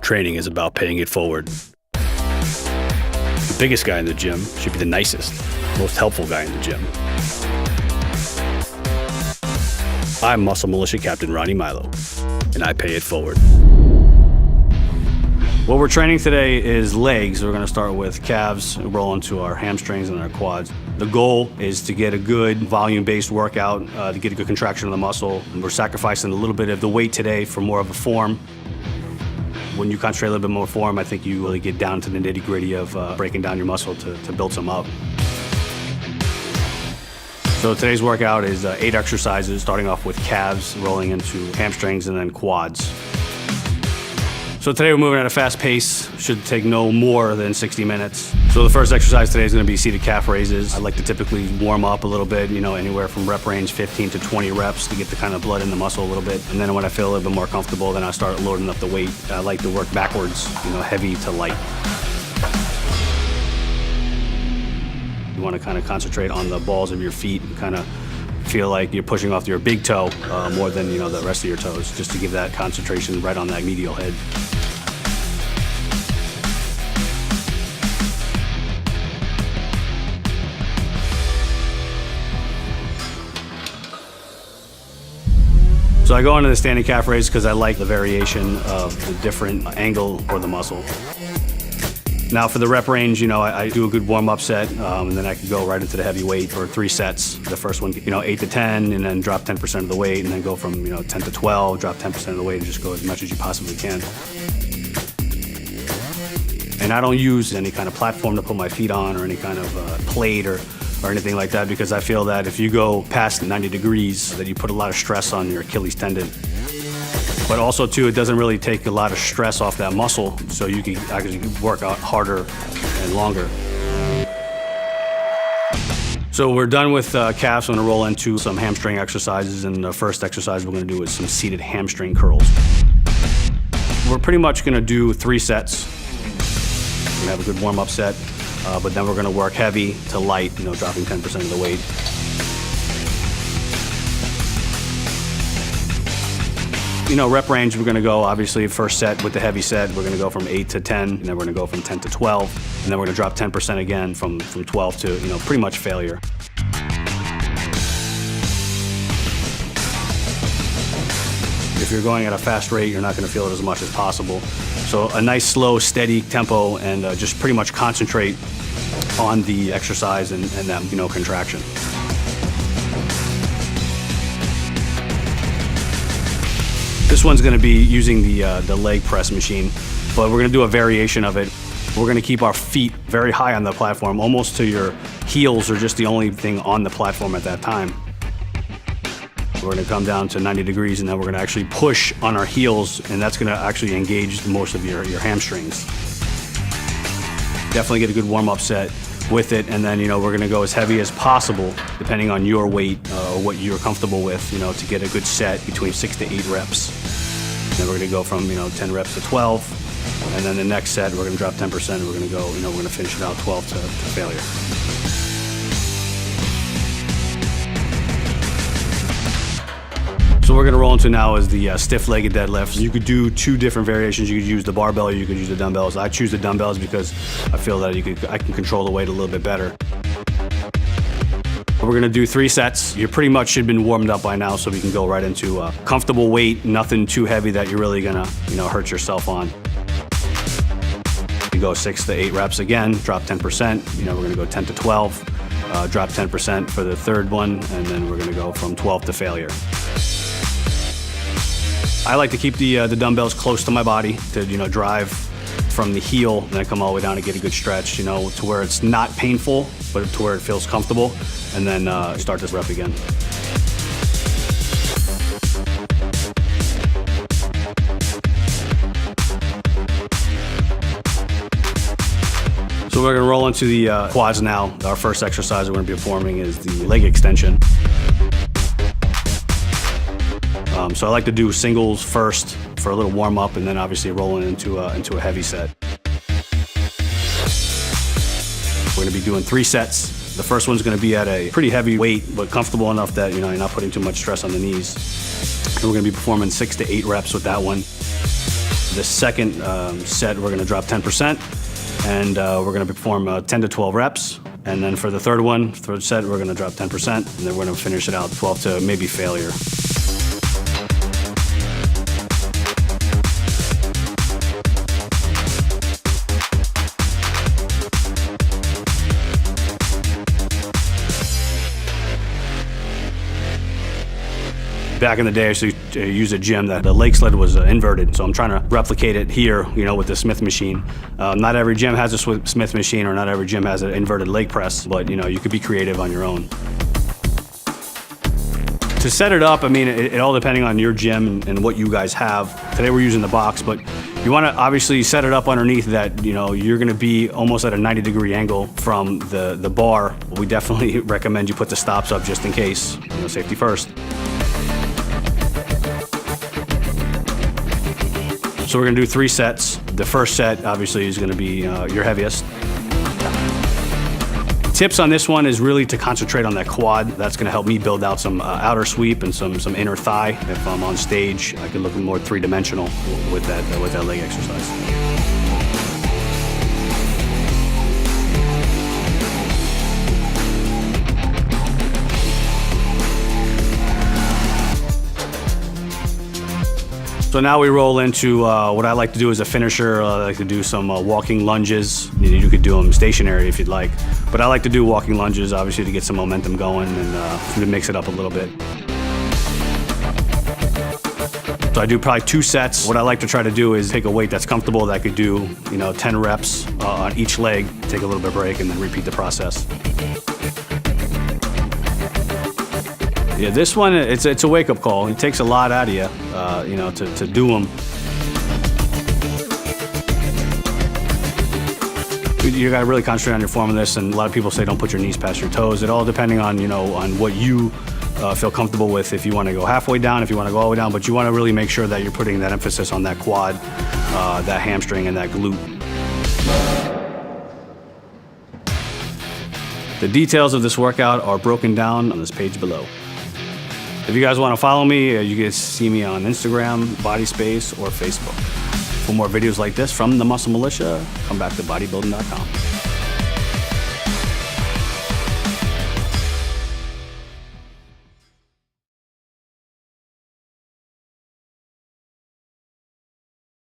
Training is about paying it forward. The biggest guy in the gym should be the nicest, most helpful guy in the gym. I'm Muscle Militia Captain Ronnie Milo, and I pay it forward. What we're training today is legs. We're gonna start with calves, roll into our hamstrings and our quads. The goal is to get a good volume-based workout, to get a good contraction of the muscle. And we're sacrificing a little bit of the weight today for more of a form. When you concentrate a little bit more form, I think you really get down to the nitty-gritty of breaking down your muscle to build some up. So today's workout is 8 exercises, starting off with calves, rolling into hamstrings, and then quads. So today we're moving at a fast pace, should take no more than 60 minutes. So the first exercise today is gonna be seated calf raises. I like to typically warm up a little bit, anywhere from rep range 15 to 20 reps to get the kind of blood in the muscle a little bit. And then when I feel a little bit more comfortable, then I start loading up the weight. I like to work backwards, heavy to light. You want to kind of concentrate on the balls of your feet and kind of feel like you're pushing off your big toe more than the rest of your toes, just to give that concentration right on that medial head. So I go into the standing calf raise because I like the variation of the different angle for the muscle. Now for the rep range, I do a good warm-up set, and then I can go right into the heavy weight for 3 sets. The first one, 8 to 10, and then drop 10% of the weight, and then go from 10 to 12, drop 10% of the weight, and just go as much as you possibly can. And I don't use any kind of platform to put my feet on or any kind of plate or anything like that, because I feel that if you go past 90 degrees, that you put a lot of stress on your Achilles tendon. But also, too, it doesn't really take a lot of stress off that muscle, so you can actually work out harder and longer. So we're done with calves. I'm gonna roll into some hamstring exercises, and the first exercise we're gonna do is some seated hamstring curls. We're pretty much gonna do 3 sets. We're gonna have a good warm-up set, but then we're gonna work heavy to light, dropping 10% of the weight. Rep range, we're gonna go, obviously, first set with the heavy set, we're gonna go from 8 to 10, and then we're gonna go from 10 to 12, and then we're gonna drop 10% again from 12 to, pretty much failure. If you're going at a fast rate, you're not gonna feel it as much as possible. So a nice, slow, steady tempo, and just pretty much concentrate on the exercise and that, contraction. This one's gonna be using the leg press machine, but we're gonna do a variation of it. We're gonna keep our feet very high on the platform, almost to your heels are just the only thing on the platform at that time. We're gonna come down to 90 degrees, and then we're gonna actually push on our heels, and that's gonna actually engage most of your hamstrings. Definitely get a good warm-up set with it, and then we're gonna go as heavy as possible, depending on your weight or what you're comfortable with, to get a good set between 6 to 8 reps. Then we're gonna go from 10 reps to 12, and then the next set we're gonna drop 10%. We're gonna go, we're gonna finish it out 12 to failure. So we're gonna roll into now is the stiff-legged deadlifts. You could do 2 different variations. You could use the barbell or you could use the dumbbells. I choose the dumbbells because I feel that I can control the weight a little bit better. We're gonna do 3 sets. You pretty much should have been warmed up by now, so we can go right into comfortable weight, nothing too heavy that you're really gonna hurt yourself on. You go 6 to 8 reps again, drop 10%. We're gonna go 10 to 12, drop 10% for the third one, and then we're gonna go from 12 to failure. I like to keep the dumbbells close to my body to drive from the heel, and then come all the way down to get a good stretch, to where it's not painful, but to where it feels comfortable, and then start this rep again. So we're gonna roll into the quads now. Our first exercise we're gonna be performing is the leg extension. So I like to do singles first for a little warm up, and then obviously rolling into a heavy set. We're gonna be doing 3 sets. The first one's gonna be at a pretty heavy weight, but comfortable enough that you're not putting too much stress on the knees. And we're gonna be performing 6 to 8 reps with that one. The second set, we're gonna drop 10%, and we're gonna perform 10 to 12 reps. And then for the third set, we're gonna drop 10%, and then we're gonna finish it out 12 to maybe failure. Back in the day, I used to use a gym that the leg sled was inverted, so I'm trying to replicate it here, with the Smith machine. Not every gym has a Smith machine, or not every gym has an inverted leg press, but you could be creative on your own. To set it up, it all depending on your gym and what you guys have. Today we're using the box, but you want to obviously set it up underneath that, you're going to be almost at a 90-degree angle from the bar. We definitely recommend you put the stops up just in case, safety first. So we're gonna do 3 sets. The first set, obviously, is gonna be your heaviest. Tips on this one is really to concentrate on that quad. That's gonna help me build out some outer sweep and some inner thigh. If I'm on stage, I can look more three-dimensional with that leg exercise. So now we roll into what I like to do as a finisher. I like to do some walking lunges. You could do them stationary if you'd like, but I like to do walking lunges, obviously, to get some momentum going and to mix it up a little bit. So I do probably 2 sets. What I like to try to do is take a weight that's comfortable that I could do, 10 reps on each leg, take a little bit of break, and then repeat the process. Yeah, this one, it's a wake-up call. It takes a lot out of you, to do them. You gotta really concentrate on your form of this, and a lot of people say don't put your knees past your toes. It all depending on, on what you feel comfortable with. If you wanna go halfway down, if you wanna go all the way down, but you wanna really make sure that you're putting that emphasis on that quad, that hamstring, and that glute. The details of this workout are broken down on this page below. If you guys want to follow me, you can see me on Instagram, BodySpace, or Facebook. For more videos like this from the Muscle Militia, come back to bodybuilding.com.